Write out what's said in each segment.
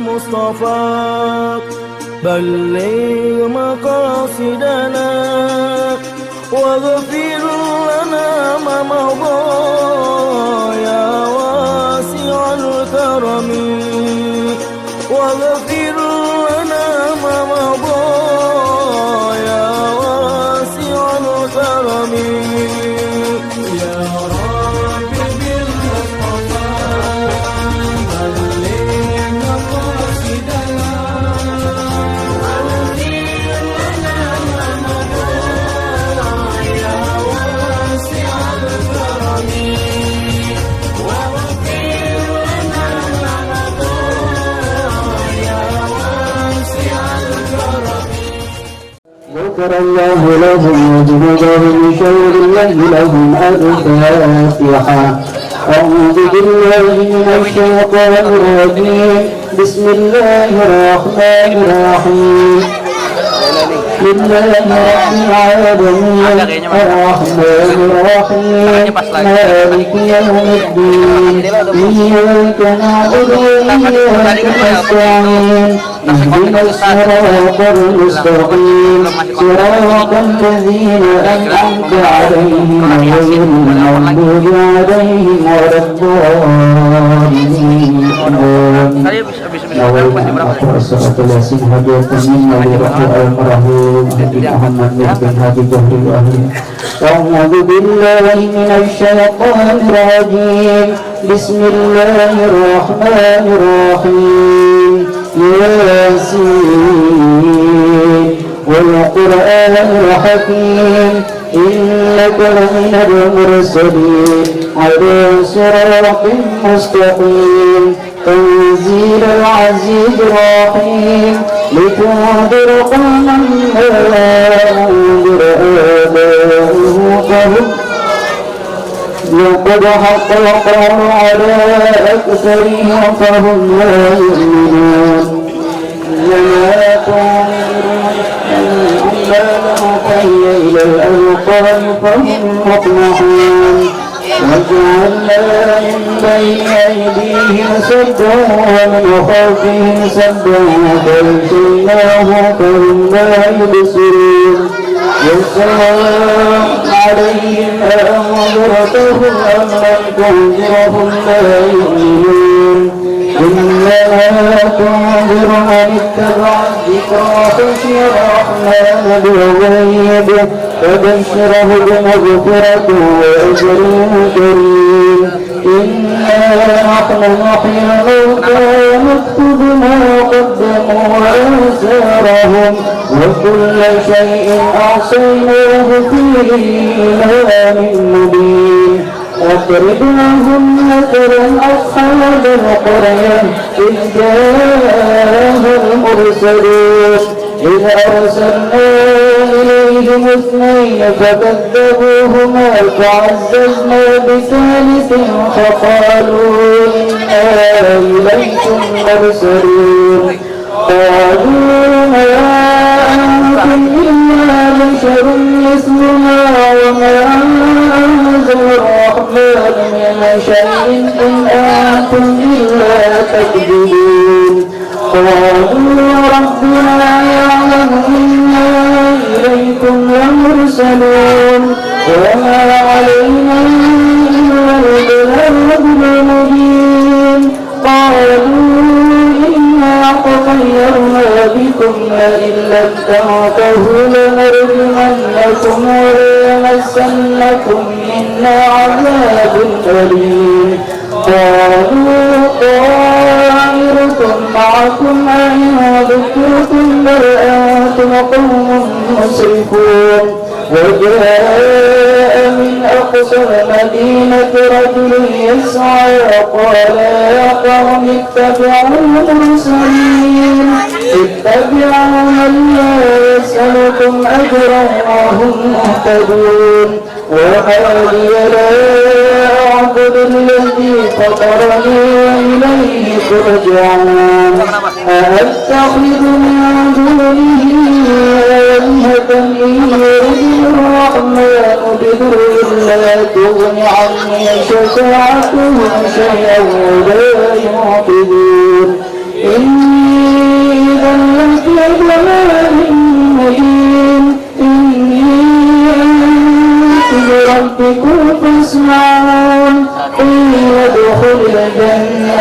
بالمصطفى بلغ مقاصدنا واغفر لنا ما مضى يا واسع الكرم واغفر لنا ما مضى يا واسع الكرم يا رب بالمصطفى بلغ مقاصدنا واغفر لنا ما مضى يا واسع الكرم واغفر لنا ما مضى يا واسع الكرم. غفر الله لهم وجنوده من شر الليل لهم الفاتحة. أعوذ بالله من الشيطان الرجيم. بسم الله الرحمن الرحيم. لله رب العالمين الرحمن الرحيم مالك يوم الدين إياك نعبد وإياك نستعين اهدنا الصراط المستقيم صراط الذين أنعمت عليهم غير المغضوب عليهم ولا الضالين. نويت أن أقرأ سورة ياسين هدية منا لرب الرحيم هدي محمد بن هادي جهري وأهله. أعوذ بالله من الشيطان الرجيم. بسم الله الرحمن الرحيم. ياسين والقرآن الحكيم إنك لمن المرسلين على صراط مستقيم تنزيل العزيز الرحيم لتنذر قوما ما أنذر آباؤهم فهم لقد حق القول على أكثرهم فهم لا يؤمنون. إنما تنذر إلى الألقاب فهم مطمحون. وجعلنا من بين أيديهم سدا ومن خلفهم سدا فأغشيناه فهم لا يبصرون. والسلام عليهم أأنذرتهم أم لم تنذرهم لا يؤمنون. إنما تنذر من اتبع الذكر وخشي الرحمن بالغيب فبشره بمغفرة وأجر كريم. إنا نحن نحيي الموتى ونكتب ما قدموا وآثارهم وكل شيء أحصيناه في إمام مبين. واضرب لهم مثلا أصحاب القرية إذ جاءهم المرسلون إذ أرسلنا إليهم اثنين فكذبوهما فعززنا بثالث فقالوا إنا إليكم مرسلون. قالوا ما أنتم إلا بشر مثلنا وما أنزل الرحمن من شيء إن أنتم إلا تكذبون. قالوا ربنا يعلم إنا إليكم لمرسلون وما علينا إلا البلاغ المبين. قالوا إنا تطيرنا بكم لئن لم تنتهوا لنرجمنكم وليمسنكم منا عذاب أليم. قالوا طائركم معكم أئن ذكرتم بل أنتم قوم مسرفون. وجاء من أقصى المدينة رجل يسعى قال يا قوم اتبعوا المرسلين اتبعوا من لا يسألكم أجرا وهم مهتدون. وما لي لا أعبد الذي فطرني وإليه ترجعون. أأتخذ من دونه آلهة إن يردني الرحمن بضر لا تغن عني شفاعتهم شيئا ولا ينقذون.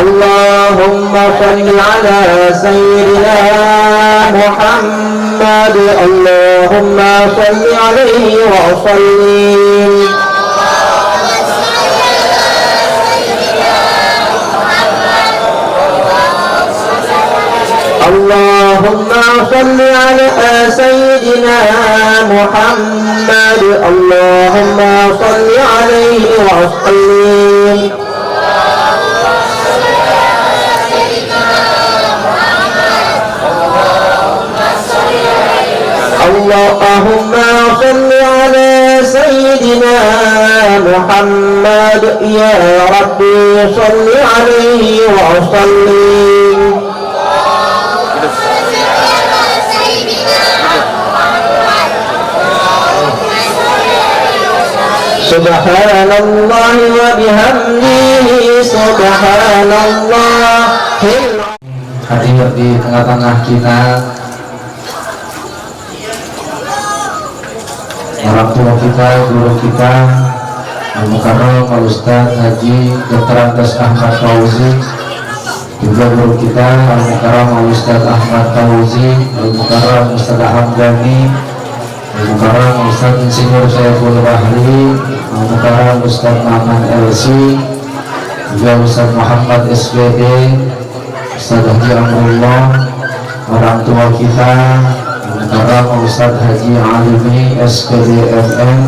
اللهم صل على سيدنا محمد اللهم صل عليه وسلم اللهم صل على سيدنا محمد اللهم صل عليه وسلم اللهم صل على سيدنا محمد يا ربي صل عليه وسلم Subhanallah wa bihamdihi subhanallah. Hadir di tengah-tengah kita orang tua kita, guru kita Al-Mukarram Al-Ustaz Haji Dr. Antas Ahmad Fauzi, juga guru kita Al-Mukarram Al-Ustaz Ahmad Fauzi, Al-Mukarram Ustaz Hamdani, Al-Mukarram Ustaz Insinyur Saiful Bahri, Al-Mukarram Ustaz Maman LC, juga Ustaz Muhammad SBD, Ustaz Haji Amrullah, orang tua kita Al-Mukarram Ustaz Haji Alimi SPDMN,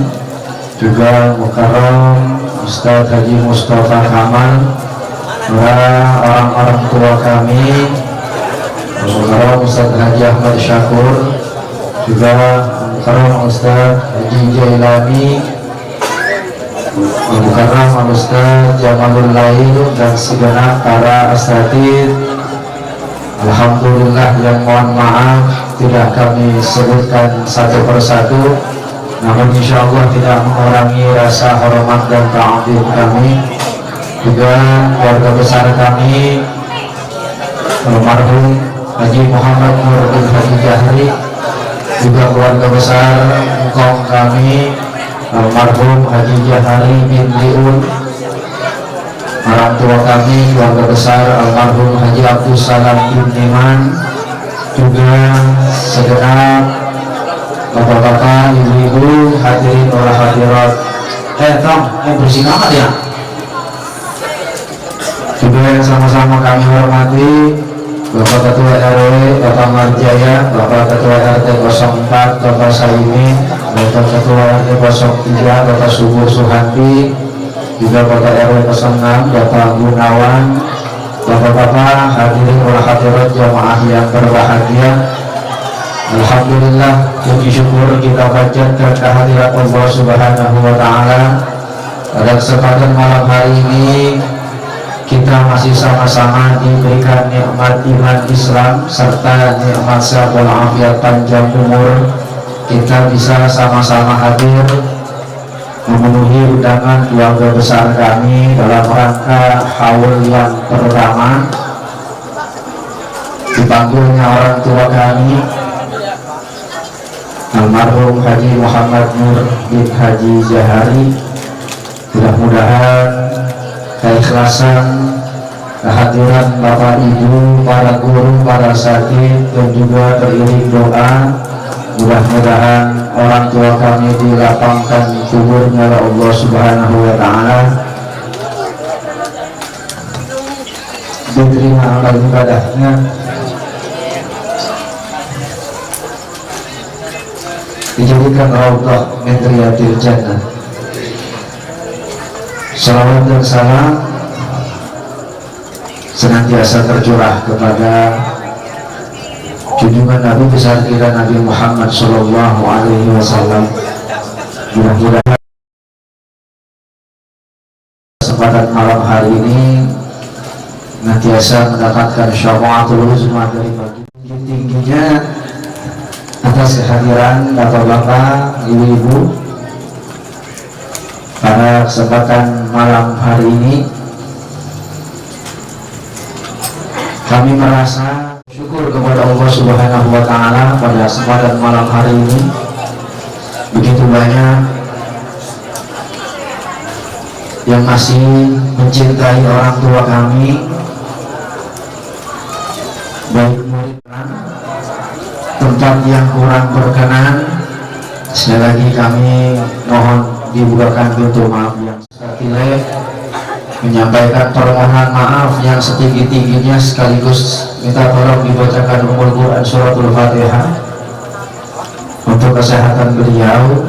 juga Mukarram Ustaz Haji Mustafa Kamal, orang-orang tua kami Al-Mukarram Ustaz Haji Ahmad Syakur, juga Al-Mukarram Ustaz Haji Jailani, Al-Mukarram Ustaz Jamalul Lail, dan segenap para asatidz. Alhamdulillah yang mohon maaf tidak kami sebutkan satu persatu, namun insya Allah tidak mengurangi rasa hormat dan ta'zim kami. Juga keluarga besar kami almarhum Haji Muhammad Nur bin Haji Jahri, juga keluarga besar engkong kami almarhum Haji Jahari bin Liun, orang tua kami keluarga besar almarhum Haji Abdul Salam bin Iman, juga segenap bapak-bapak, ibu-ibu, hadirin wal hadirat. Yang bersih amat ya. Juga yang sama-sama kami hormati Bapak Ketua RW, Bapak Marjaya, Bapak Ketua RT 04, Bapak Saimi, Bapak Ketua RT 03, Bapak Subur Suhandi, juga Bapak RW 06, Bapak Gunawan, Bapak-bapak hadirin wal hadirat jamaah yang berbahagia. Alhamdulillah, puji syukur kita panjatkan kehadirat Allah Subhanahu wa Ta'ala. Pada kesempatan malam hari ini kita masih sama-sama diberikan nikmat iman Islam serta nikmat sehat walafiat panjang umur. Kita bisa sama-sama hadir memenuhi undangan keluarga besar kami dalam rangka haul yang pertama, dipanggilnya orang tua kami almarhum Haji Muhammad Nur bin Haji Jahari. Mudah-mudahan keikhlasan kehadiran Bapak Ibu, para guru, para asatidz, dan juga beriring doa, mudah-mudahan orang tua kami dilapangkan kuburnya oleh Allah Subhanahu wa Ta'ala, diterima amal ibadahnya, dijadikan raudhah min riyadil jannah. Salawat dan salam senantiasa tercurah kepada junjungan Nabi besar kita Nabi Muhammad Sallallahu Alaihi Wasallam. Mudah-mudahan kesempatan malam hari ini senantiasa mendapatkan syafaatul uzma dari bagi tingginya atas kehadiran bapak-bapak, ibu-ibu pada kesempatan malam hari ini. Kami merasa syukur kepada Allah Subhanahu wa Ta'ala pada kesempatan malam hari ini. Begitu banyak yang masih mencintai orang tua kami, tempat yang kurang berkenan, sekali lagi kami mohon dibukakan pintu maaf yang sekali menyampaikan permohonan maaf yang setinggi-tingginya, sekaligus minta tolong dibacakan Ummul Quran suratul Fatihah untuk kesehatan beliau,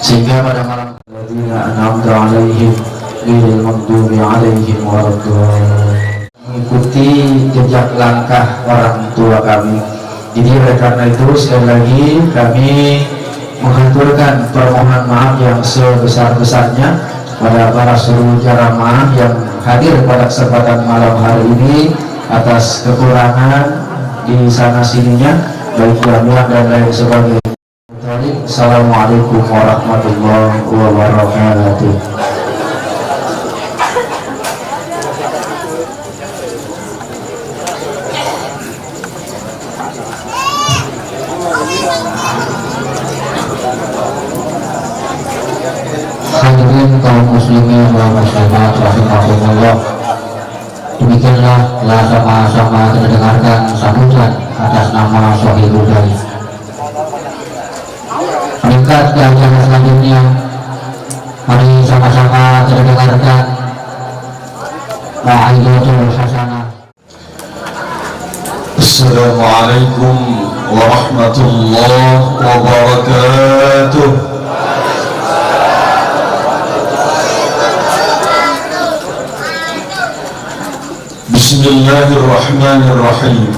sehingga pada malam alladzina an'amta 'alaihim ghairil maghdubi 'alaihim waladdallin, mengikuti jejak langkah orang tua kami. Jadi oleh karena itu sekali lagi kami mengaturkan permohonan maaf yang sebesar-besarnya pada para seluruh jamaah yang hadir pada kesempatan malam hari ini atas kekurangan di sana sininya, baik jamiah dan lain sebagainya. Assalamualaikum warahmatullahi wabarakatuh. Hadirin kaum muslimin wa muslimat rahimakumullah, demikianlah telah sama-sama kita dengarkan sambutan atas nama Sohibul Bait. Meningkat ke acara selanjutnya, mari sama-sama kita dengarkan Ma'idatul Hasanah. Assalamualaikum warahmatullahi wabarakatuh. Bismillahirrahmanirrahim.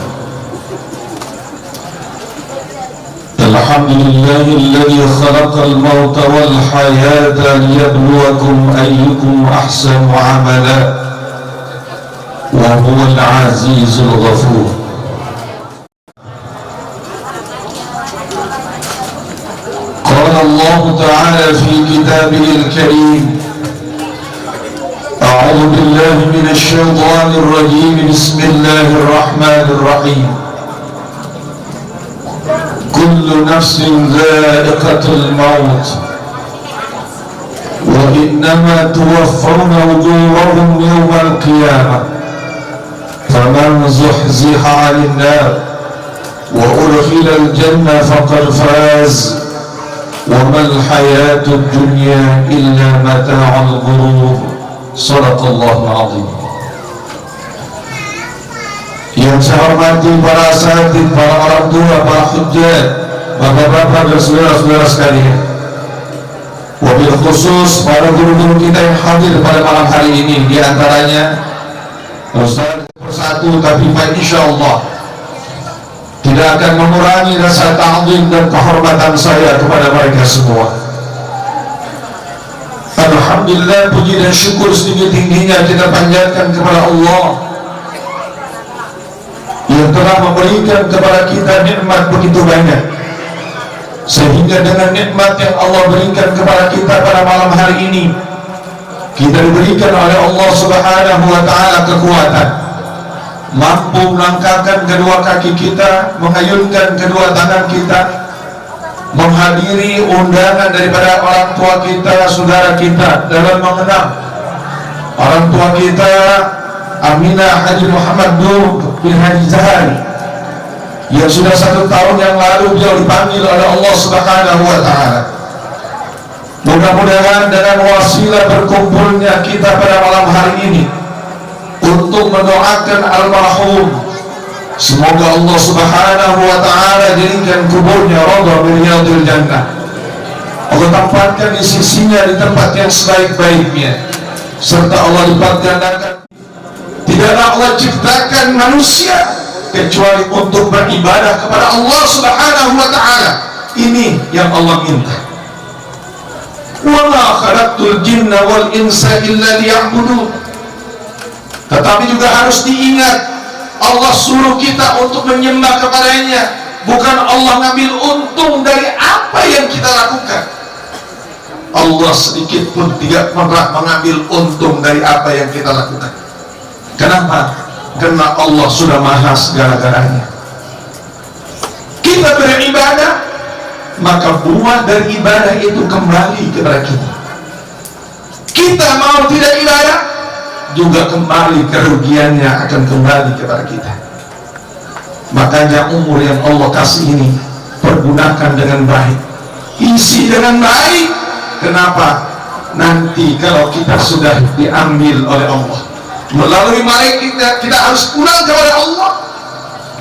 Alhamdulillahilladzi khalaqal mauta wal hayata liyabluwakum ayyukum ahsanu amala wa huwal azizul ghafur. Qala Allah ta'ala fi kitabihil karim, أعوذ بالله من الشيطان الرجيم، بسم الله الرحمن الرحيم. كل نفس ذائقة الموت وإنما توفون أجورهم يوم القيامة فمن زحزح عن النار وأدخل الجنة فقد فاز وما الحياة الدنيا إلا متاع الغرور. Sadaqallahul azim. Yang saya hormati para asatidz, para orang tua, para hujjat, bapak-bapak dan saudara-saudara sekalian, wabil khusus para guru-guru kita yang hadir pada malam hari ini, di antaranya Ustaz persatu, tapi insyaallah tidak akan mengurangi rasa ta'zim dan kehormatan saya kepada mereka semua. Alhamdulillah, puji dan syukur setinggi-tingginya kita panjatkan kepada Allah yang telah memberikan kepada kita nikmat begitu banyak, sehingga dengan nikmat yang Allah berikan kepada kita pada malam hari ini, kita diberikan oleh Allah Subhanahu wa ta'ala kekuatan, mampu melangkahkan kedua kaki kita, mengayunkan kedua tangan kita, menghadiri undangan daripada orang tua kita, saudara kita dalam mengenang orang tua kita Aminah Haji Muhammad Nur bin Haji Zahari yang sudah 1 tahun yang lalu beliau dipanggil oleh Allah Subhanahu wa ta'ala. Mudah-mudahan dengan wasilah berkumpulnya kita pada malam hari ini untuk mendoakan almarhum, semoga Allah Subhanahu wa ta'ala jadikan kuburnya raudhah min riyadil jannah. Allah tempatkan di sisinya di tempat yang sebaik-baiknya, serta Allah lipat gandakan. Tidaklah Allah ciptakan manusia kecuali untuk beribadah kepada Allah Subhanahu wa ta'ala. Ini yang Allah minta. Wa ma khalaqtul jinna wal insa illa liya'budun. Tetapi juga harus diingat, Allah suruh kita untuk menyembah kepadanya, bukan Allah ngambil untung dari apa yang kita lakukan. Allah sedikit pun tidak pernah mengambil untung dari apa yang kita lakukan. Kenapa? Karena Allah sudah maha segala-galanya. Kita beribadah, maka buah dari ibadah itu kembali kepada kita. Kita mau tidak ibadah, juga kembali kerugiannya akan kembali kepada kita. Makanya umur yang Allah kasih ini pergunakan dengan baik, isi dengan baik. Kenapa? Nanti kalau kita sudah diambil oleh Allah melalui malaikat, kita harus pulang kepada Allah,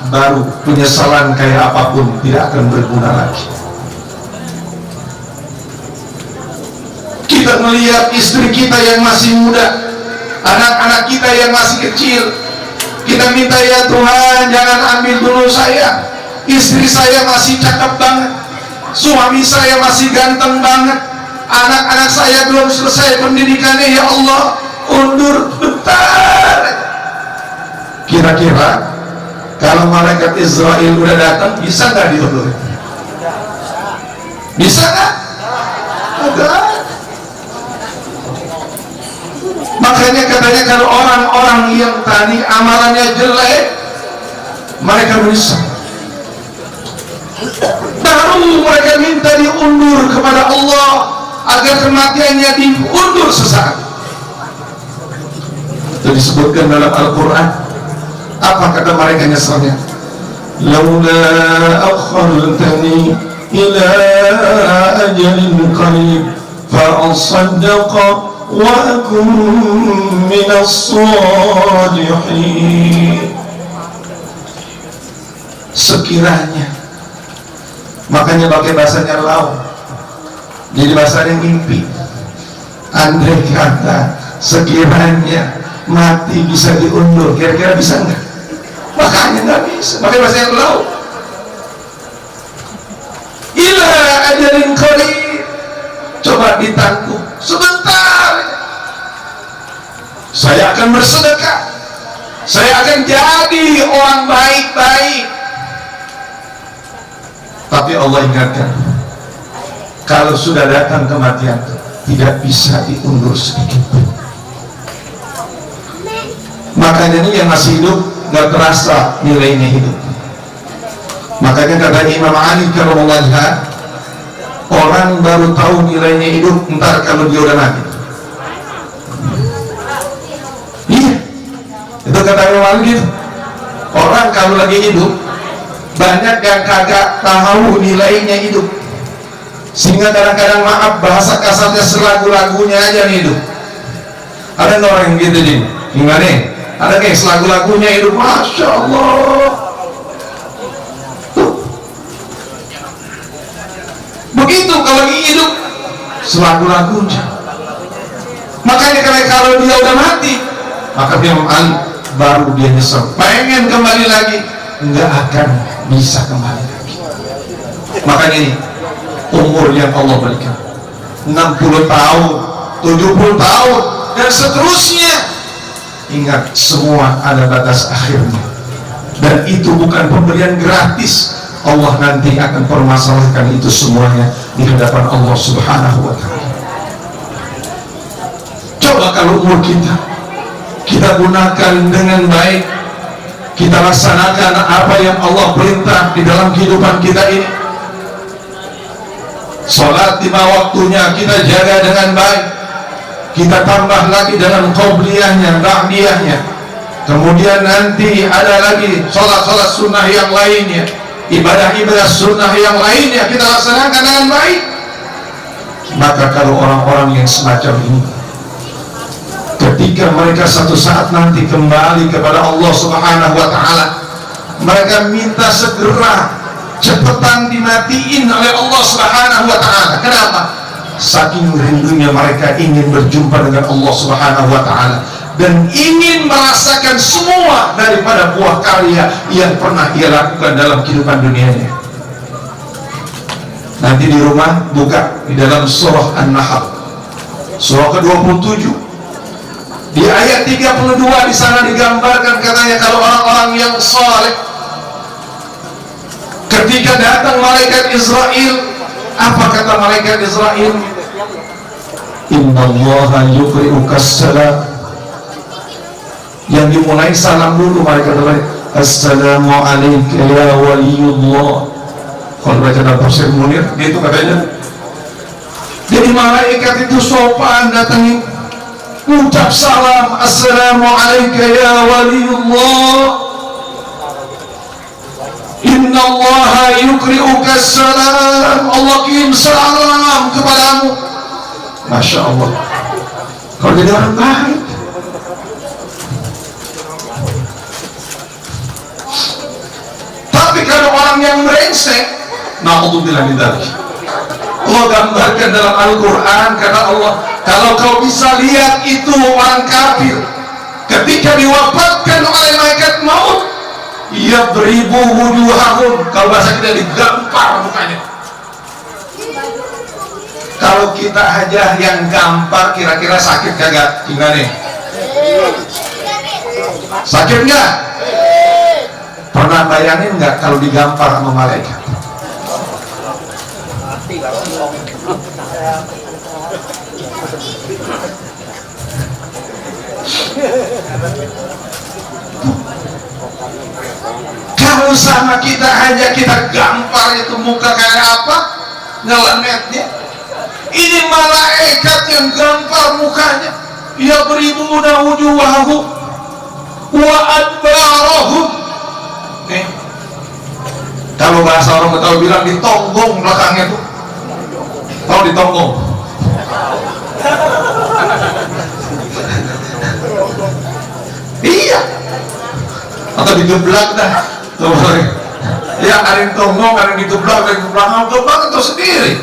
baru penyesalan kayak apapun tidak akan berguna lagi. Kita melihat istri kita yang masih muda, anak-anak kita yang masih kecil, kita minta, ya Tuhan jangan ambil dulu saya, istri saya masih cakep banget, suami saya masih ganteng banget, anak-anak saya belum selesai pendidikannya, ya Allah undur bentar. Kira-kira kalau malaikat Israel udah datang, bisa nggak diundur? Bisa nggak? Enggak. Makanya katanya kalau orang-orang yang tadi amalannya jelek, mereka menyesal, baru mereka minta diundur kepada Allah agar kematiannya diundur sesaat. Itu disebutkan dalam Al-Quran. Apa kata mereka nyesalnya? Laula akhartani ila ajalin qarib fa asaddaqa wa akun minas salihin. Sekiranya, makanya pakai bahasanya lau, jadi bahasanya mimpi. Andai kata sekiranya mati bisa diundur, kira-kira bisa nggak? Makanya nggak bisa. Makanya bahasanya lau. Ila ajalin qarib, coba ditangguh sebentar, saya akan bersedekah, saya akan jadi orang baik-baik. Tapi Allah ingatkan, kalau sudah datang kematian tidak bisa diundur sedikit pun. Makanya ini yang masih hidup gak terasa nilainya hidup. Makanya kata Imam Ali karramallahu wajhah, orang baru tahu nilainya hidup ntar kalau dia udah mati. Iya, itu kata Imam Ali gitu. Orang kalau lagi hidup banyak yang kagak tahu nilainya hidup, sehingga kadang-kadang, maaf bahasa kasarnya, selagu-lagunya aja nih hidup. Ada orang yang gitu nih, gimana nih? Ada kayak selagu-lagunya hidup, Masya Allah. Tuh. Begitu kalau lagi hidup, selagu-lagunya. Makanya kalau dia udah mati, maka dia baru dia nyesel, pengen kembali lagi, nggak akan bisa kembali lagi. Makanya ini umur yang Allah berikan 60 tahun, 70 tahun, dan seterusnya. Ingat, semua ada batas akhirnya, dan itu bukan pemberian gratis. Allah nanti akan permasalahkan itu semuanya di hadapan Allah Subhanahu wa Ta'ala. Coba kalau umur kita gunakan dengan baik, kita laksanakan apa yang Allah perintah di dalam kehidupan kita ini. Salat 5 waktunya kita jaga dengan baik, kita tambah lagi dalam qobliyahnya, ba'diyahnya. Kemudian nanti ada lagi salat-salat sunnah yang lainnya, ibadah-ibadah sunnah yang lainnya kita laksanakan dengan baik. Maka kalau orang-orang yang semacam ini, ketika mereka satu saat nanti kembali kepada Allah Subhanahu wa Ta'ala, mereka minta segera cepetan dimatiin oleh Allah Subhanahu wa Ta'ala. Kenapa? Saking rindunya mereka ingin berjumpa dengan Allah Subhanahu wa Ta'ala dan ingin merasakan semua daripada buah karya yang pernah ia lakukan dalam kehidupan dunianya. Nanti di rumah buka di dalam surah An-Nahl, surah ke-27, di ayat 32, di sana digambarkan katanya kalau orang-orang yang saleh ketika datang malaikat Israel, apa kata malaikat Israel? Innallaha yuqri'uka salam. Yang dimulai salam dulu malaikat Allah. Assalamu alayka ya waliyullah. Kalau baca dalam tafsir Munir, gitu katanya. Jadi malaikat itu sopan datangi, ucap salam, Assalamu alayka ya waliyullah. innallaha yukri'uka salam, Allah kirim salam kepadamu. Masya Allah. Kalau jadi orang baik. Tapi kalau orang yang brengsek, na'udzubillah min dzalik. Allah gambarkan dalam Al-Quran, kata Allah, kalau kau bisa lihat itu orang kafir ketika diwafatkan oleh malaikat maut, yadribu wujuhahum, kalau bahasa kita digampar mukanya. Kalau kita aja yang gampar, kira-kira sakit kagak? Gimana? Sakit nggak? Pernah bayangin nggak kalau digampar sama malaikat? Kalau sama kita aja kita gampar itu muka kayak apa? Ngelenetnya. Ini malaikat yang gampar mukanya. Ya beribuna wujuhahu wa adbarahum. Nih, kalau bahasa orang Betawi bilang ditonggong belakangnya tuh. Tahu ditonggong? Iya. Atau digeblak dah. Tuh, ya ada yang tonggong, ada yang digeblak, ada yang digeblak, geblak itu sendiri.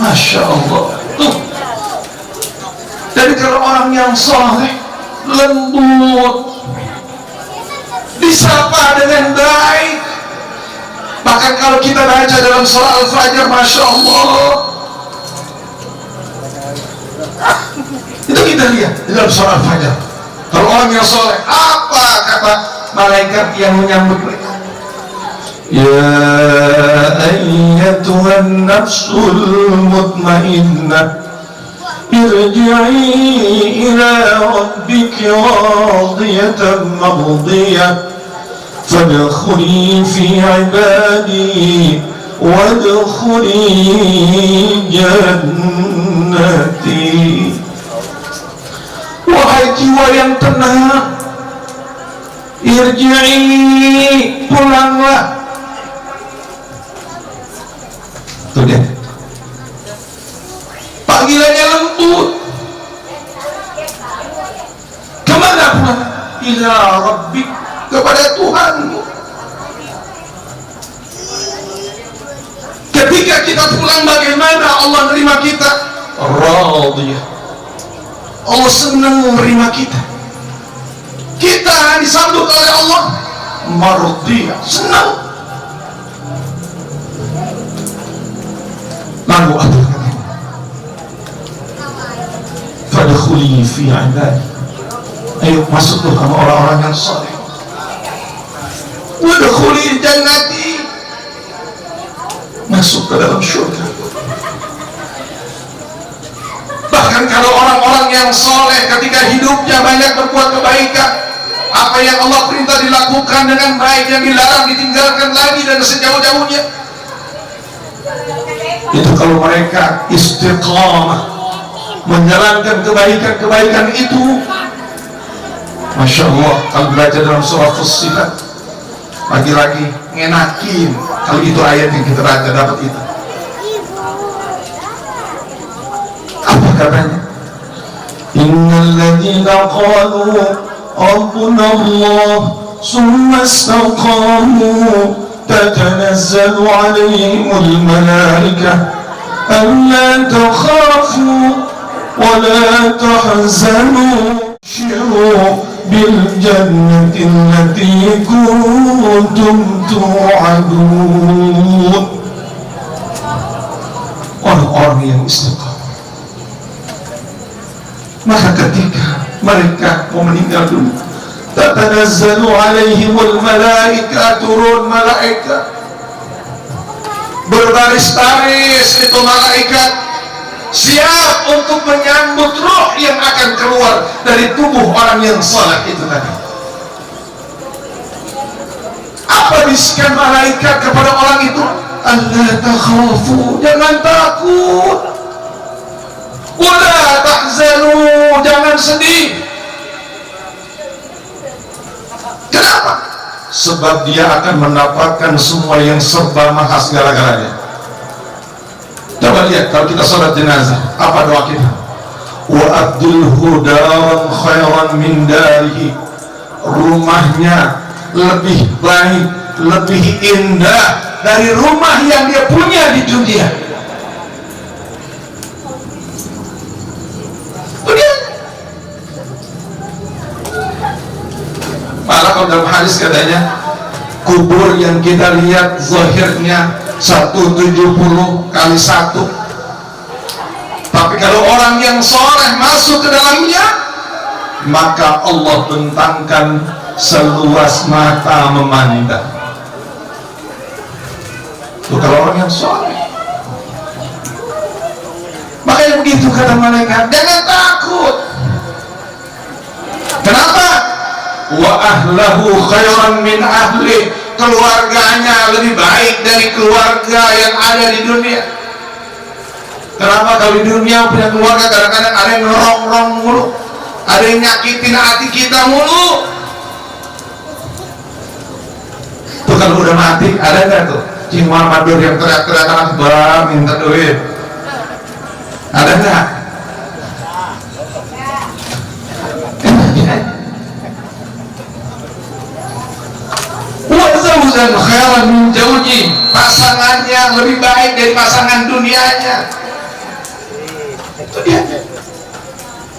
Masya Allah. Tuh. Jadi kalau orang yang soleh, lembut, disapa dengan baik. Bahkan kalau kita baca dalam surah Al-Fajr, Masya Allah, itu kita lihat dalam surah Al-Fajr. Kalau orang yang soleh, apa kata malaikat yang menyambut mereka? Ya ayyatuhan nafsul mutmainnah, irji'i ila rabbiki radiyatan mardiyah, fadkhuli fi ibadi wadkhuli jannati. Wahai jiwa yang tenang, irji'i, pulanglah. Tuh dia, panggilannya lembut. Kemana pulang? Ila Rabbik, kepada Tuhanmu. Ketika kita pulang, bagaimana Allah menerima kita? Radiyah. Allah senang menerima kita. Kita disambut oleh Allah mardiyah, senang. Lalu apa katanya? Fadkhuli fi ibadi, ayo masuk sama orang-orang yang saleh. Wadkhuli jannati, masuk ke dalam surga. Bahkan kalau orang-orang yang soleh ketika hidupnya banyak berbuat kebaikan, apa yang Allah perintah dilakukan dengan baik, yang dilarang ditinggalkan lagi dan sejauh-jauhnya. Itu kalau mereka istiqamah menjalankan kebaikan-kebaikan itu, Masya Allah. Kalau belajar dalam surah Fussilat, lagi-lagi ngenakin. Kalau itu ayat yang kita baca dapat itu. Apa katanya? Innal ladzina qalu rabbuna Allah summa istaqamu tatanazzalu alaihimul malaikah alla takhafu wa la tahzanu bil jannati allati kuntum tu'adun. Orang-orang yang istiqamah, maka ketika mereka mau meninggal dulu, tatanazzalu alaihimul malaika, turun malaikat berbaris-baris, itu malaikat siap untuk menyambut roh yang akan keluar dari tubuh orang yang saleh itu tadi. Apa bisikan malaikat kepada orang itu? Allah takhafu, jangan takut. Wala tahzanu, jangan sedih. Kenapa? sebab dia akan mendapatkan semua yang serba mahal segala-galanya. Coba lihat kalau kita sholat jenazah, apa doa kita? Wa abdilhu daran khairan min darihi, rumahnya lebih baik, lebih indah dari rumah yang dia punya di dunia. Malah kalau dalam hadis katanya, kubur yang kita lihat zahirnya 170 kali 1, tapi kalau orang yang soleh masuk ke dalamnya, maka Allah bentangkan seluas mata memandang. Itu kalau orang yang soleh. Makanya begitu kata malaikat, jangan takut. Kenapa? Wa ahlahu khairan min ahli, keluarganya lebih baik dari keluarga yang ada di dunia. Kenapa? Kalau di dunia punya keluarga kadang-kadang ada yang ngerong-rong mulu, ada yang nyakitin hati kita mulu. Tuh kalau udah mati ada nggak tuh Cing Muhammad Nur yang teriak-teriak anak bah minta duit? Ada nggak? Dan khairan min zawji, pasangannya lebih baik dari pasangan dunianya. Itu dia.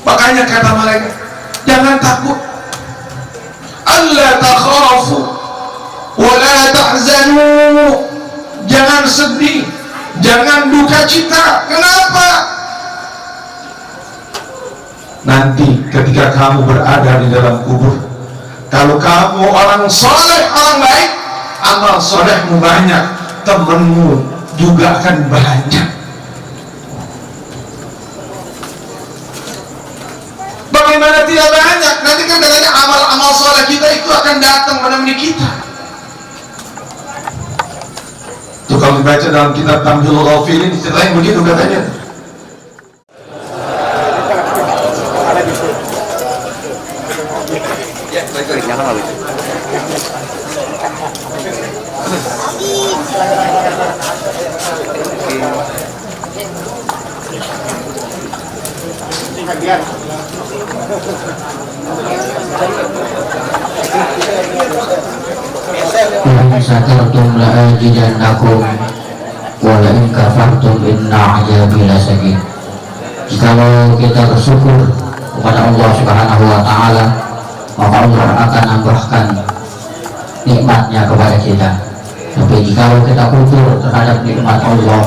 Makanya kata malaikat, jangan takut. Alla takhafu wa la tahzanu, jangan sedih, jangan duka cita. Kenapa? Nanti ketika kamu berada di dalam kubur, kalau kamu orang soleh, orang baik, amal solehmu banyak, temenmu juga akan banyak. Bagaimana tidak banyak? Nanti kan katanya amal-amal soleh kita itu akan datang menemani kita. Itu kalau dibaca dalam kitab Tamhilul Ghafilin diceritain begitu katanya. In syakartum la'azidannakum wa la'in kafartum inna 'adzabi lasyadid. Jikalau kita bersyukur kepada Allah Subhanahu wa taala, maka Allah akan nambahkan nikmatnya kepada kita. Tapi jikalau kita kufur terhadap nikmat Allah,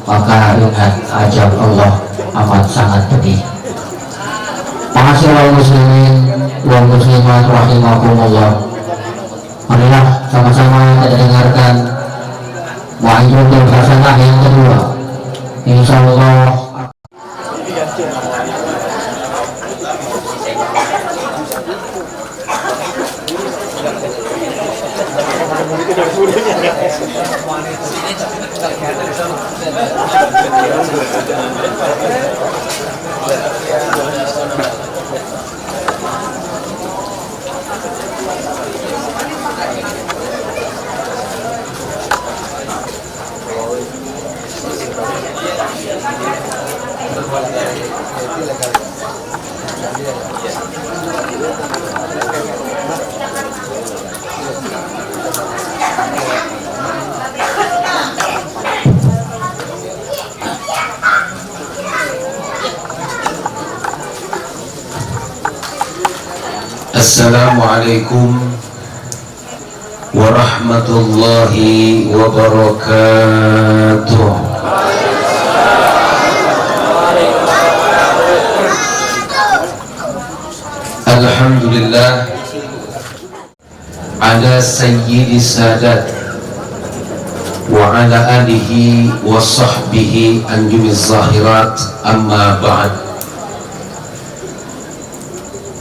maka ingat azab Allah amat sangat pedih. Ma'asyiral muslimin wal muslimat rahimakumullah. Marilah sama-sama kita dengarkan Mu'ayyidul Hasanah yang kedua. Insyaallah Assalamualaikum warahmatullahi wabarakatuh. Alhamdulillah ala sayyidi sadat wa ala alihi wa sahbihi anjumiz zahirat, amma ba'd.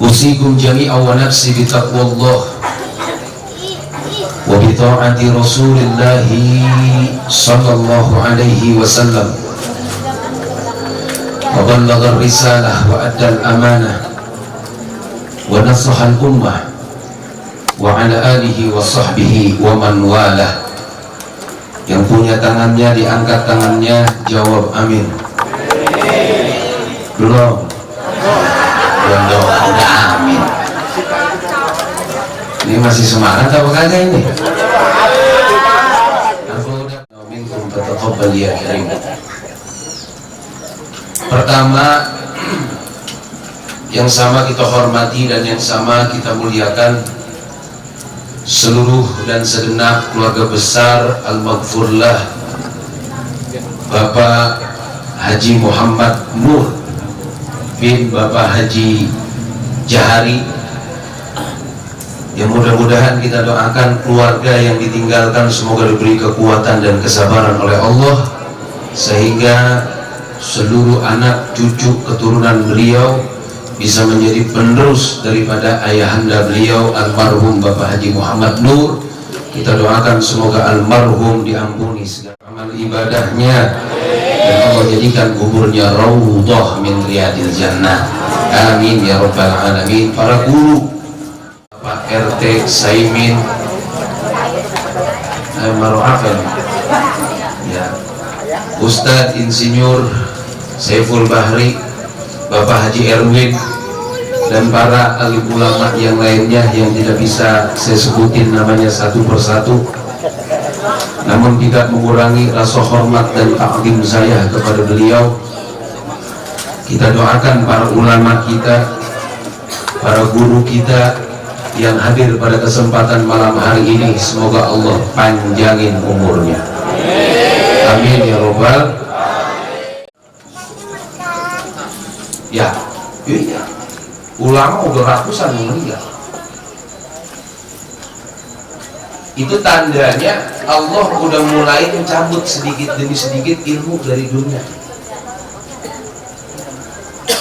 Usikum jami'an wa nafsi bitaqwallah wa bita'ati rasulillahi sallallahu alaihi wasallam wa ballagha risalah wa adda al-amanah wa nasaha al-ummah wa wa ala alihi wa sahbihi wa man walah. Yang punya tangannya diangkat tangannya, jawab amin. Belum? Belum, udah amin. Ini masih semangat apa kagak ini? Pertama, yang sama kita hormati dan yang sama kita muliakan seluruh dan segenap keluarga besar Al-Maghfurlah Bapak Haji Muhammad Nur bin Bapak Haji Jahari, yang mudah-mudahan kita doakan keluarga yang ditinggalkan semoga diberi kekuatan dan kesabaran oleh Allah, sehingga seluruh anak cucu keturunan beliau bisa menjadi penerus daripada ayahanda beliau almarhum Bapak Haji Muhammad Nur. Kita doakan semoga almarhum diampuni segala amal ibadahnya dan Allah jadikan kuburnya raudhah min riyadil jannah. Amin ya rabbal alamin. Para guru, Pak RT Saimin Maru'afel, ya, Ustadz Insinyur Saiful Bahri, Bapak Haji Erwin, dan para alim ulama yang lainnya yang tidak bisa saya sebutin namanya satu persatu, namun tidak mengurangi rasa hormat dan takdim saya kepada beliau. Kita doakan para ulama kita, para guru kita yang hadir pada kesempatan malam hari ini, semoga Allah panjangin umurnya. Amin ya robbal. Ya, iya, ulama udah ratusan meninggal. Itu tandanya Allah udah mulai mencabut sedikit demi sedikit ilmu dari dunia.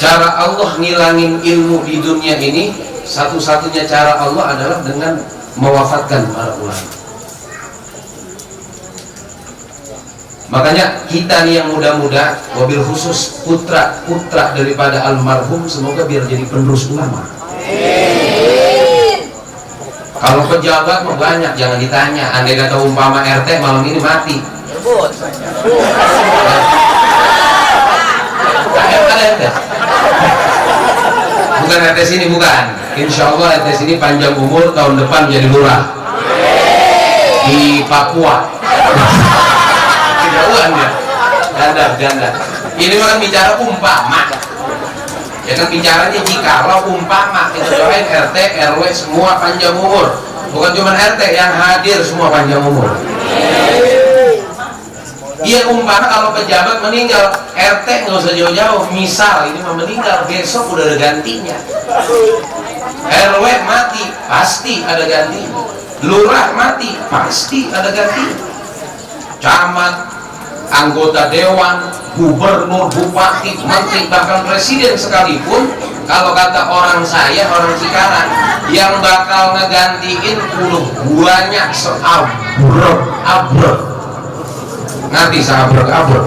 Cara Allah ngilangin ilmu di dunia ini, satu-satunya cara Allah adalah dengan mewafatkan para ulama. Makanya kita nih yang muda-muda, wabil khusus putra daripada almarhum, semoga biar jadi penerus ulama. Kalau pejabat mah banyak, jangan ditanya. Andai kata umpama RT malam ini mati, ada RT? Bukan RT sini, bukan. Insya Allah RT sini panjang umur, tahun depan jadi lurah di Papua. Jauhan ya, ganda. Ini kan bicara umpama, ya kan bicaranya jikalau umpama. Kita doain RT, RW semua panjang umur, bukan cuma RT yang hadir semua panjang umur. Iya, umpama kalau pejabat meninggal, RT nggak usah jauh-jauh. Misal ini mau meninggal, besok udah ada gantinya. RW mati, pasti ada gantinya. Lurah mati, pasti ada gantinya. Camat, anggota dewan, gubernur, bupati, menteri, bahkan presiden sekalipun, kalau kata orang saya, orang Cikarang, yang bakal ngegantiin banyak seabrek-abrek. Nanti seabrek-abrek.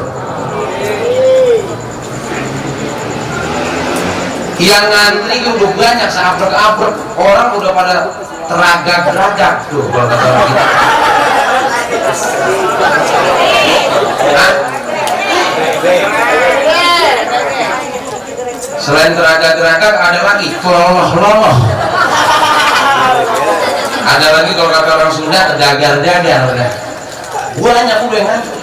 Yang ngantri udah banyak seabrek-abrek. Orang udah pada teragak-ragak tuh kalau kata orang kita. Selain teragak-ragak ada lagi keloloh-loloh. Ada lagi kalau kata orang Sunda dagar-dagar. Banyak udah yang ngantri.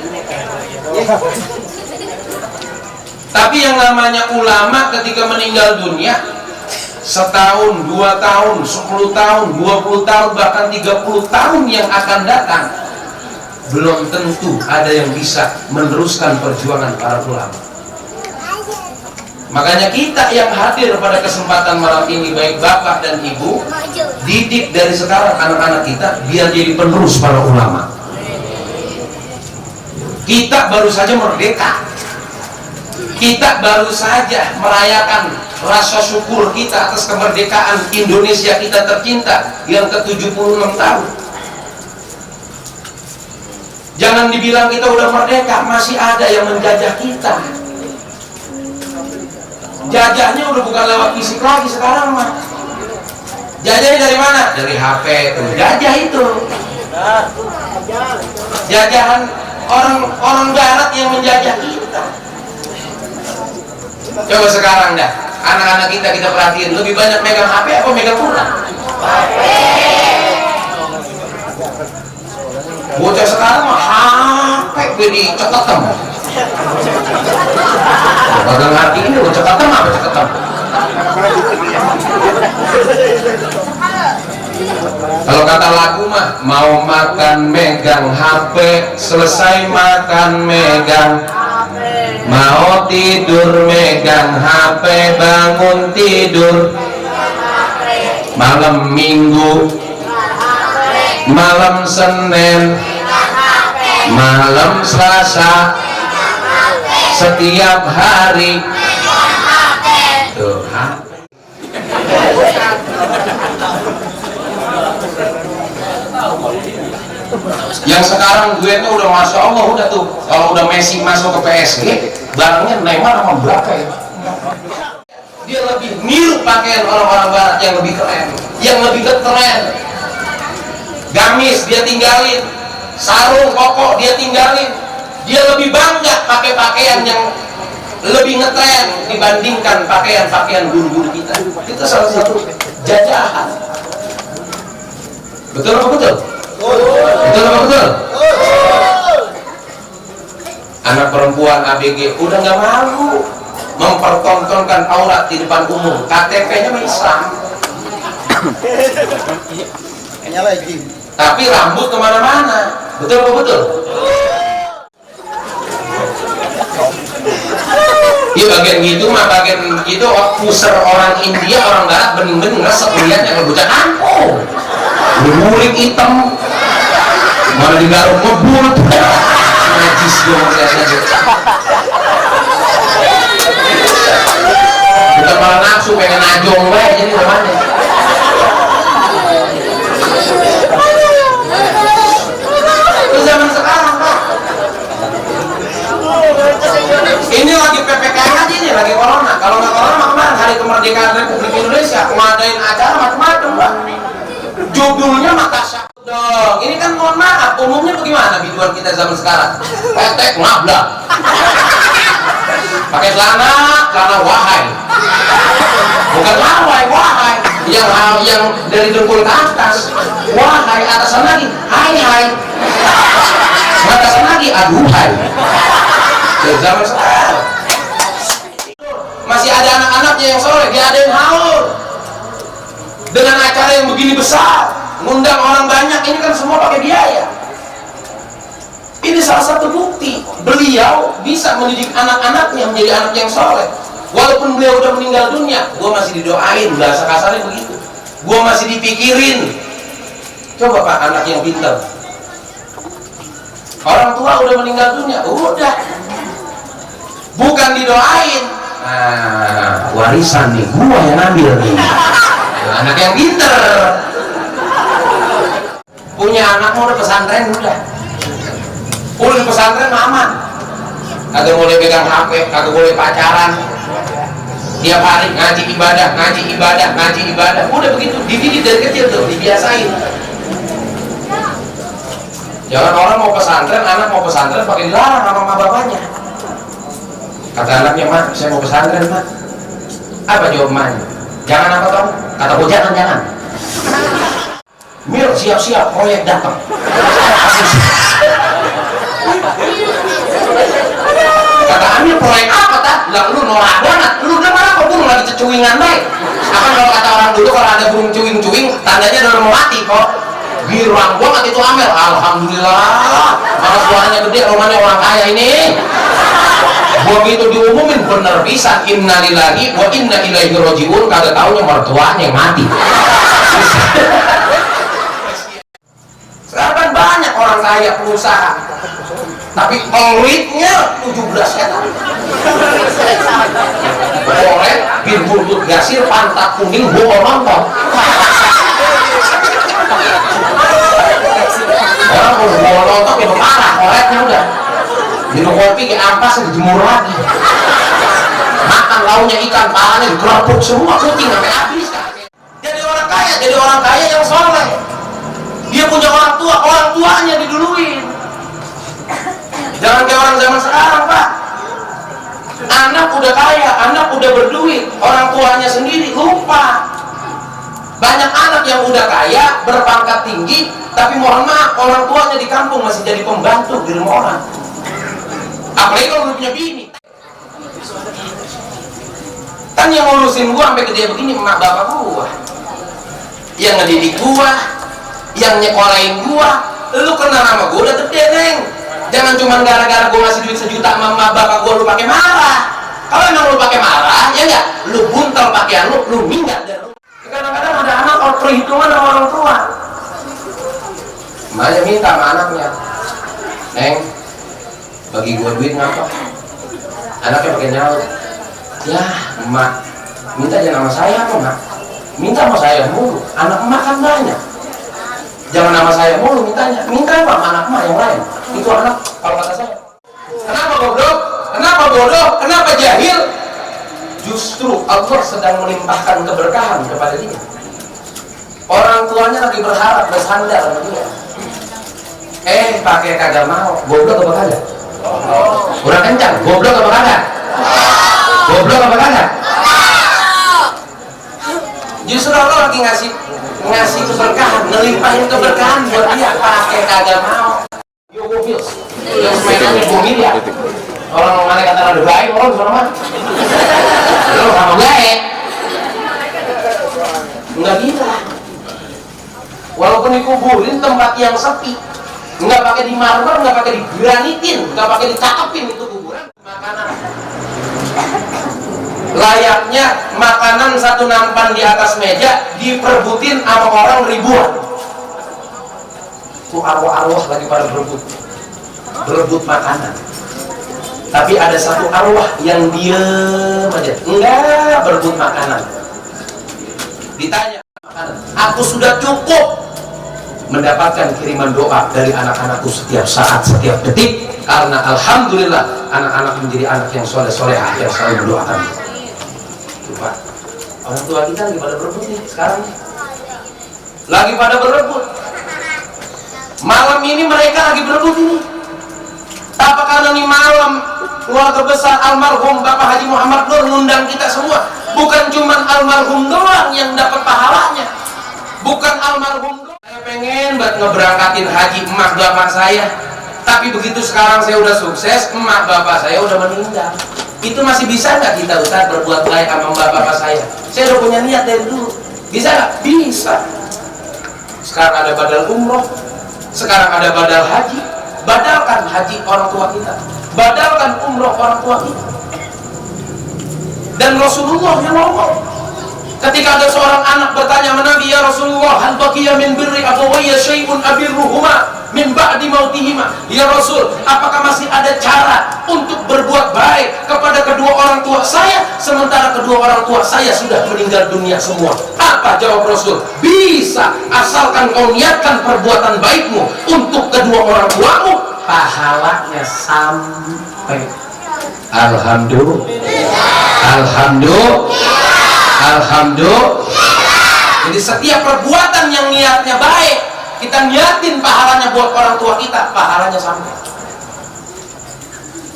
Tapi yang namanya ulama ketika meninggal dunia, setahun, 2 tahun, 10 tahun, 20 tahun, bahkan 30 tahun yang akan datang, belum tentu ada yang bisa meneruskan perjuangan para ulama. Makanya kita yang hadir pada kesempatan malam ini, baik bapak dan ibu, didik dari sekarang anak-anak kita biar jadi penerus para ulama. Kita baru saja merdeka, kita baru saja merayakan rasa syukur kita atas kemerdekaan Indonesia kita tercinta yang ke-76 tahun. Jangan dibilang kita udah merdeka, masih ada yang menjajah kita. Jajahnya udah bukan lewat fisik lagi sekarang mah. Jajahnya dari mana? dari HP itu jajah itu jajahan orang barat yang menjajah kita. Coba sekarang dah anak-anak kita perhatiin lebih banyak megang HP apa megang Quran? Bocah sekarang mah HP beli ceketem. Kagak ngerti ini ceketem apa ceketem? Kalau kata lagu mah mau makan megang HP, selesai makan megang, mau tidur megang HP, bangun tidur, malam Minggu, malam Senin, malam Selasa, setiap hari tuh HP. Yang sekarang gue tuh udah masya Allah udah tuh kalau udah Messi masuk ke PSG barangnya Neymar sama Mbappe ya. Dia lebih niru pakaian orang-orang barat yang lebih keren, yang lebih keren. Gamis dia tinggalin, sarung koko dia tinggalin. Dia lebih bangga pakai pakaian yang lebih ngetren dibandingkan pakaian-pakaian guru-guru kita. Itu salah satu jajahan. Betul apa betul? Betul apa betul? Anak perempuan ABG udah nggak malu mempertontonkan aurat di depan umum. KTP-nya Islam, tapi rambut kemana-mana. Betul apa betul? Ya bagian gitu mah bagian gitu puser orang India, orang Barat bening-bening ngesek lihat yang bocah kampung ngulik hitam malah digaruk ngebul najis dong kita malah nafsu pengen najong we jadi namanya. Itu zaman sekarang Pak, ini lagi PPKM aja, ini lagi corona. Kalau nggak corona kemarin hari kemerdekaan Republik Indonesia ngadain acara macam-macam Pak, judulnya Makassar dong. Ini kan mohon maaf umumnya bagaimana biduan kita zaman sekarang, petek ngablak pakai celana wahai, bukan lawai, wahai yang dari dengkul ke atas, wahai atasan lagi hai atasan lagi aduhai. Zaman sekarang masih ada anak-anaknya yang soleh diadain haul dengan acara yang begini besar, ngundang orang banyak, ini kan semua pakai biaya. Ini salah satu bukti beliau bisa mendidik anak-anaknya menjadi anak yang soleh. Walaupun beliau udah meninggal dunia, gua masih didoain, bahasa kasarnya begitu, gua masih dipikirin. Coba Pak, anak yang pintar, orang tua udah meninggal dunia, udah bukan didoain, nah warisan nih gua yang ambil nih. Anak yang pinter punya anak mau udah pesantren, udah di pesantren aman, kagak boleh pegang HP, kagak boleh pacaran, tiap hari ngaji ibadah, udah begitu dididik dari kecil tuh, dibiasain. Jangan orang mau pesantren, anak mau pesantren pakai dilarang sama bapaknya. Kata anaknya, "Mak, saya mau pesantren, Mak." Apa jawab emaknya? "Jangan apa kamu?" Kata bocah, jangan. "Mir, siap-siap, proyek datang." Kata Amir, "Proyek apa tak?" Bilang, "Lu norak banget, lu udah mana kok burung lagi cecuingan baik." Apa kalau kata orang dulu kalau ada burung cuing-cuing, tandanya udah mau mati kok. Girang banget itu Amir, alhamdulillah. Mana suaranya gede, rumahnya orang kaya ini. Begitu diumumin bener pisan, innalillahi wa inna ilaihi rajiun, kagak taunya mertuanya yang mati. Sekarang kan banyak orang kaya pengusaha, tapi peluitnya 17 setan. Boleh bin buntut gasir, pantat kuning, bokol nonton. Orang kalau bokol nonton itu parah, koreknya udah minum kopi ke ampas dijemur lagi, makan lauknya ikan, palanya dikerupuk semua, kucing sampai habis. Jadi orang kaya yang soleh. punya orang tuanya diduluin. Jangan kayak orang zaman sekarang, Pak. Anak udah kaya, anak udah berduit, orang tuanya sendiri lupa. Banyak anak yang udah kaya, berpangkat tinggi, tapi mohon maaf, orang tuanya di kampung masih jadi pembantu di rumah orang. Apalagi kalau udah punya bini. Kan yang ngurusin gua sampai gede begini emak bapak gua, yang ngedidik gua, yang nyekolahin gua. Lu kenal sama gua udah gede, Neng. Jangan cuma gara-gara gua ngasih duit 1 juta sama emak bapak gua lu pakai marah. Kalau emang lu pakai marah, ya enggak, lu buntel pakaian lu minggat. Kadang-kadang ada anak kalau perhitungan sama orang tua, emaknya minta sama anaknya, Neng, bagi gua duit ngapa? Anaknya pakai nyaut. Ya, emak, minta jangan sama saya apa, Mak? Minta sama saya mulu, anak emak kan banyak. Jangan sama saya mulu mintanya, minta apa sama anak emak yang lain? Itu anak, kalau kata saya. Kenapa goblok? Kenapa bodoh? Kenapa jahil? Justru Allah sedang melimpahkan keberkahan kepada dia. Orang tuanya lagi berharap, bersandar sama dia. Pakai kagak mau, goblok apa kagak? Kurang kencang, goblok apa kagak? Goblok apa kagak? Justru Allah lagi ngasih keberkahan, ngelimpahin keberkahan buat dia. Pakai kagak mau. Yogofils, yang mainannya bumi ya. Orang mana kata ada baik, orang sama mana? Lu sama baik. Enggak bisa. Walaupun dikuburin tempat yang sepi, nggak pakai di marmer, nggak pakai di granitin, nggak pakai dicakepin itu kuburan. Makanan layaknya makanan satu nampan di atas meja diperbutin sama orang ribuan. Tuh arwah-arwah lagi pada berebut makanan. Tapi ada satu arwah yang diem aja, enggak berebut makanan. Ditanya, aku sudah cukup mendapatkan kiriman doa dari anak-anakku setiap saat, setiap detik, karena alhamdulillah anak-anak menjadi anak yang soleh-solehah yang selalu mendoakan. Coba, orang tua kita lagi pada berebut nih sekarang, lagi pada berebut. Malam ini mereka lagi berebut ini. Apa karena nih malam keluarga besar almarhum Bapak Haji Muhammad Nur ngundang kita semua? Bukan cuma almarhum doang yang dapat pahalanya, bukan almarhum doang. Saya pengen buat ngeberangkatin haji emak bapak saya, tapi begitu sekarang saya udah sukses, emak bapak saya udah meninggal. Itu masih bisa nggak kita Ustaz berbuat baik sama bapak saya? Saya udah punya niat dari dulu. Bisa nggak? Bisa. Sekarang ada badal umroh, sekarang ada badal haji. Badalkan haji orang tua kita, badalkan umroh orang tua kita. Dan Rasulullah yang ngomong, ketika ada seorang anak bertanya sama Nabi, ya Rasulullah, hal baqiya min birri abawayya syai'un abirruhuma min ba'di mautihima. Ya Rasul, apakah masih ada cara untuk berbuat baik kepada kedua orang tua saya sementara kedua orang tua saya sudah meninggal dunia semua? Apa jawab Rasul? Bisa, asalkan kau niatkan perbuatan baikmu untuk kedua orang tuamu, pahalanya sampai. Alhamdulillah, alhamdulillah, alhamdulillah. Jadi setiap perbuatan yang niatnya baik, kita niatin pahalanya buat orang tua kita, pahalanya sampai.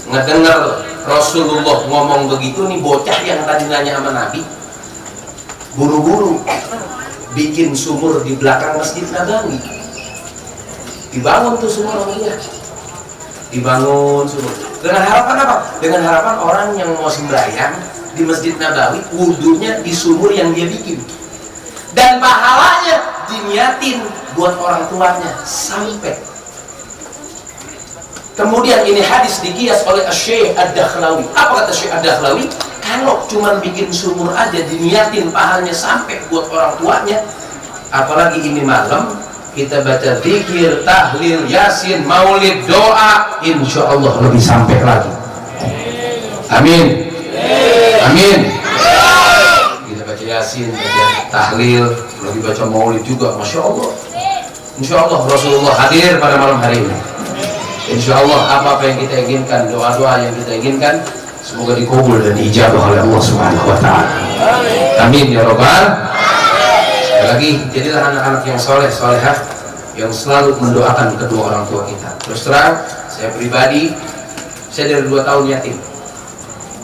Ngedengar Rasulullah ngomong begitu nih, bocah yang tadi nanya sama Nabi, buru-buru bikin sumur di belakang Masjid Nabawi. Dibangun tuh sumur sama dia, dibangun sumur. Dengan harapan apa? Dengan harapan orang yang mau sembahyang di Masjid Nabawi, wudhunya di sumur yang dia bikin, dan pahalanya diniatin buat orang tuanya sampai. Kemudian ini hadis dikias oleh Syekh Ad-Dakhlawi. Apa kata Syekh Ad-Dakhlawi? Kalau cuma bikin sumur aja diniatin pahalanya sampai buat orang tuanya, apalagi ini malam kita baca zikir, tahlil, yasin, maulid, doa, insya Allah lebih sampai lagi. Amin, amin. Kita baca yasin, baca tahlil, lagi baca maulid juga, masya Allah. Insya Allah Rasulullah hadir pada malam hari ini. Insya Allah apa yang kita inginkan, doa-doa yang kita inginkan, semoga dikabul dan dijabah oleh Allah Subhanahu Wa Taala. Amin ya Rabbal. Sekali lagi, jadilah anak-anak yang soleh, solehah, yang selalu mendoakan kedua orang tua kita. Terus terang, saya pribadi, saya dari 2 tahun yatim.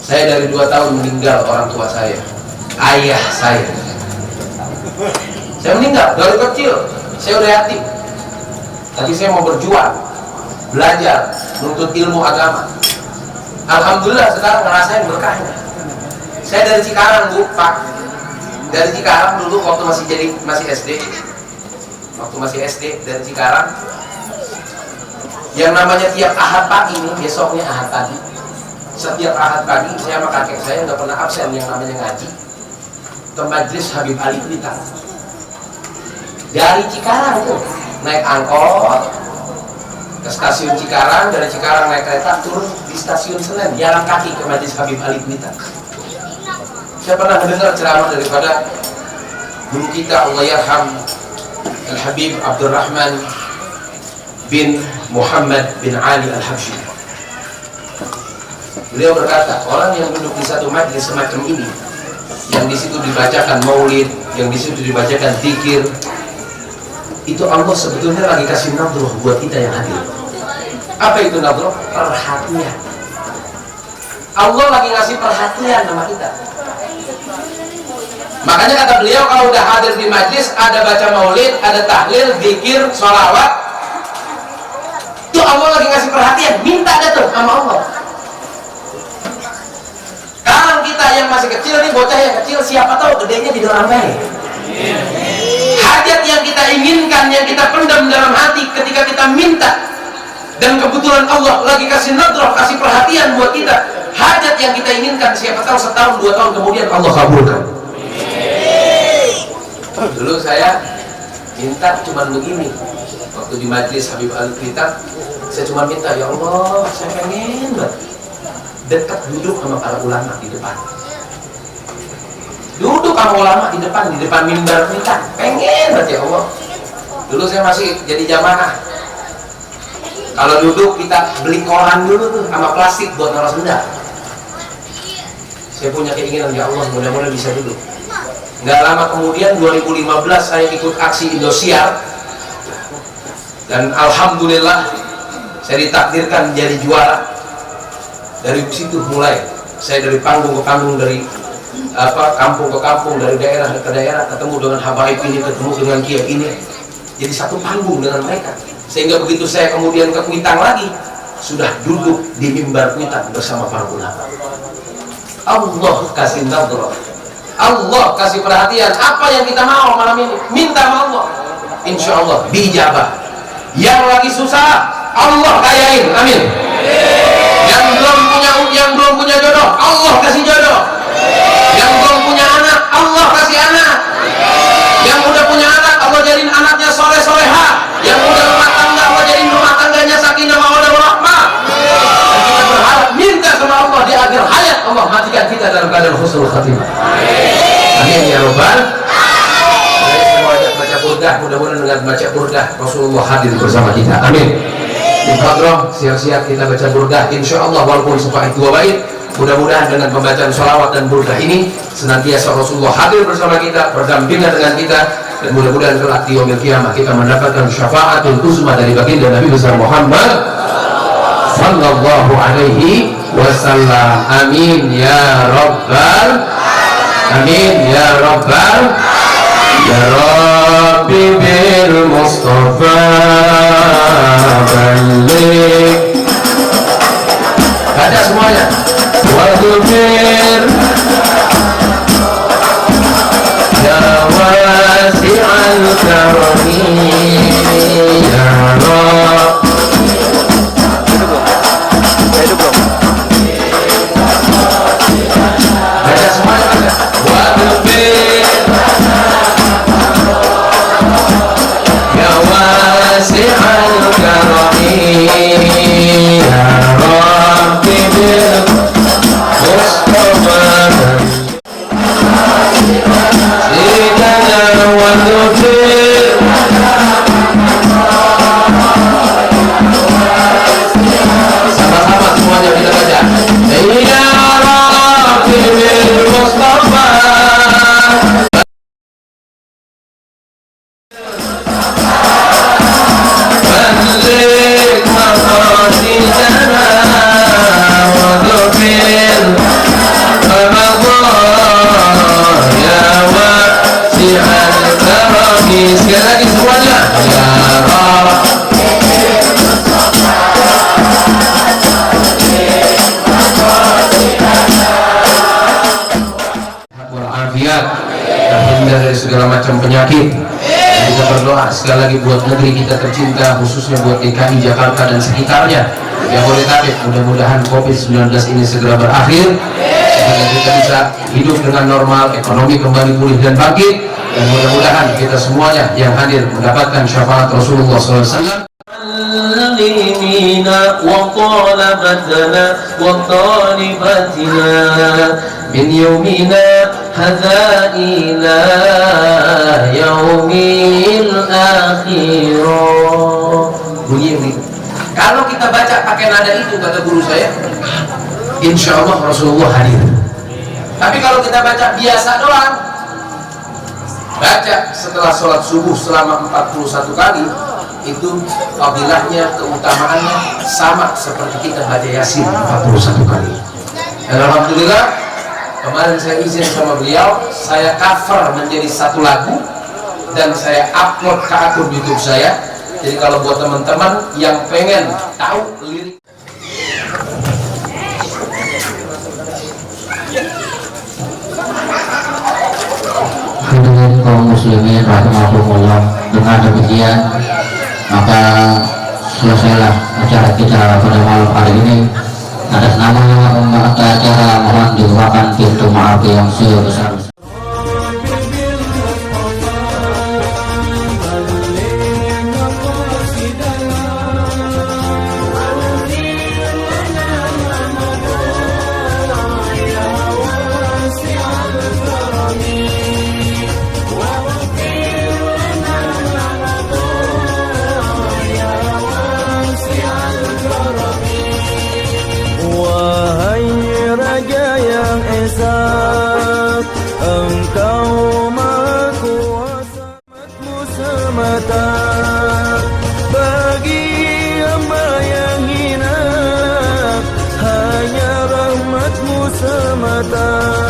Saya dari 2 tahun meninggal orang tua saya, ayah saya. Saya meninggal dari kecil, saya udah yatim. Tapi saya mau berjuang, belajar, menuntut ilmu agama. Alhamdulillah sekarang ngerasain berkahnya. Saya dari Cikarang, Bu, Pak. Dari Cikarang dulu waktu masih SD. Waktu masih SD dari Cikarang. Yang namanya tiap Ahad pagi nih, besoknya Ahad pagi. Setiap Ahad pagi saya sama kakek saya nggak pernah absen yang namanya ngaji ke Majelis Habib Ali Blitar. Dari Cikarang tuh naik angkot ke stasiun Cikarang, dari Cikarang naik kereta turun di stasiun Senen, jalan kaki ke Majelis Habib Ali Blitar. Saya pernah mendengar ceramah daripada guru kita Allahyarham Al-Habib Abdurrahman bin Muhammad bin Ali Al-Habsyi. Beliau berkata, orang yang duduk di satu majlis semacam ini, yang di situ dibacakan maulid, yang di situ dibacakan zikir, itu Allah sebetulnya lagi kasih nadroh buat kita yang hadir. Apa itu nadroh? Perhatian. Allah lagi ngasih perhatian sama kita. Makanya kata beliau, kalau udah hadir di majlis, ada baca maulid, ada tahlil, zikir, sholawat, itu Allah lagi ngasih perhatian. Minta dah tuh sama Allah. Sekarang kita yang masih kecil nih, bocah yang kecil, siapa tahu gedenya di dalam baik. Hajat yang kita inginkan, yang kita pendam dalam hati ketika kita minta, dan kebetulan Allah lagi kasih nadroh, kasih perhatian buat kita. Hajat yang kita inginkan, siapa tahu setahun, 2 tahun kemudian Allah kabulkan. Dulu saya minta cuman begini, waktu di Majelis Habib Ali Blitar, saya cuma minta, ya Allah, saya pengen banget dekat duduk sama para ulama di depan. Duduk sama ulama di depan mimbar kita, pengen banget ya Allah. Dulu saya masih jadi jamaah. Kalau duduk kita beli koran dulu tuh sama plastik buat naruh sendal. Saya punya keinginan, ya Allah, mudah-mudahan bisa duduk. Nggak lama kemudian 2015 saya ikut aksi Indosiar, dan alhamdulillah saya ditakdirkan menjadi juara. Dari situ mulai saya dari panggung ke panggung, dari kampung ke kampung, dari daerah ke daerah, ketemu dengan habaib ini, ketemu dengan kiai ini, jadi satu panggung dengan mereka. Sehingga begitu saya kemudian ke Kuitang lagi, sudah duduk di mimbar Kuitang bersama para ulama. Allah kasih nadroh, Allah kasih perhatian. Apa yang kita mau malam ini, minta sama Allah, insya Allah dijabah. Yang lagi susah Allah kayain, amin. Yang belum punya jodoh, Allah kasih jodoh. Yang belum punya anak, Allah kasih anak. Yang udah punya anak, Allah jadiin anaknya soleh-soleha. Yang udah rumah tangga, Allah jadiin rumah tangganya sakinah mawaddah warahmah. Dan kita berharap, minta sama Allah di akhir hayat, Allah matikan kita dalam keadaan husnul khatimah. Amin ya robbal. Saya semua baca burdah, mudah-mudahan dengan baca burdah Rasulullah hadir bersama kita. Amin. Di Hadroh siap-siap kita baca burdah, insya Allah, walaupun supaya 2 bait. Mudah-mudahan dengan pembacaan sholawat dan burdah ini senantiasa Rasulullah hadir bersama kita, berdampingan dengan kita, dan mudah-mudahan kelak di yaumil qiyamah kita mendapatkan syafaatul uzma dari baginda Nabi besar Muhammad sallallahu alaihi wasallam. Amin ya rabbal, amin ya rabbal. Ya Rabbi bil Mustafa balik. Baca semuanya. Waghfir ya wasi'al karami ya Rabb. Baca semuanya. Waghfir terhindar dari segala macam penyakit. Dan kita berdoa sekali lagi buat negeri kita tercinta, khususnya buat DKI Jakarta dan sekitarnya, Jabodetabek. Mudah-mudahan COVID-19 ini segera berakhir sehingga kita bisa hidup dengan normal, ekonomi kembali pulih dan bangkit, dan mudah-mudahan kita semuanya yang hadir mendapatkan syafaat Rasulullah SAW. معلمينا وطالبتنا وطالبتنا من يومنا هذا إلى يوم الآخرة. Bunyi ini. Kalau kita baca pakai nada itu, kata guru saya, insya Allah Rasulullah hadir. Tapi kalau kita baca biasa doang, baca setelah sholat subuh selama 41 kali, itu fadilahnya, keutamaannya sama seperti kita baca Yasin 41 kali. Dan alhamdulillah kemarin saya izin sama beliau, saya cover menjadi satu lagu dan saya upload ke akun YouTube saya. Jadi kalau buat teman-teman yang pengen tahu lirik, hadirin kaum muslimin rahimahumullah, dengan demikian maka selesailah acara kita pada malam hari ini. Atas nama acara mohon dibukakan pintu maaf yang sebesar. Engkau maha kuasa, rahmatmu semata bagi hamba yang hina, hanya rahmatmu semata.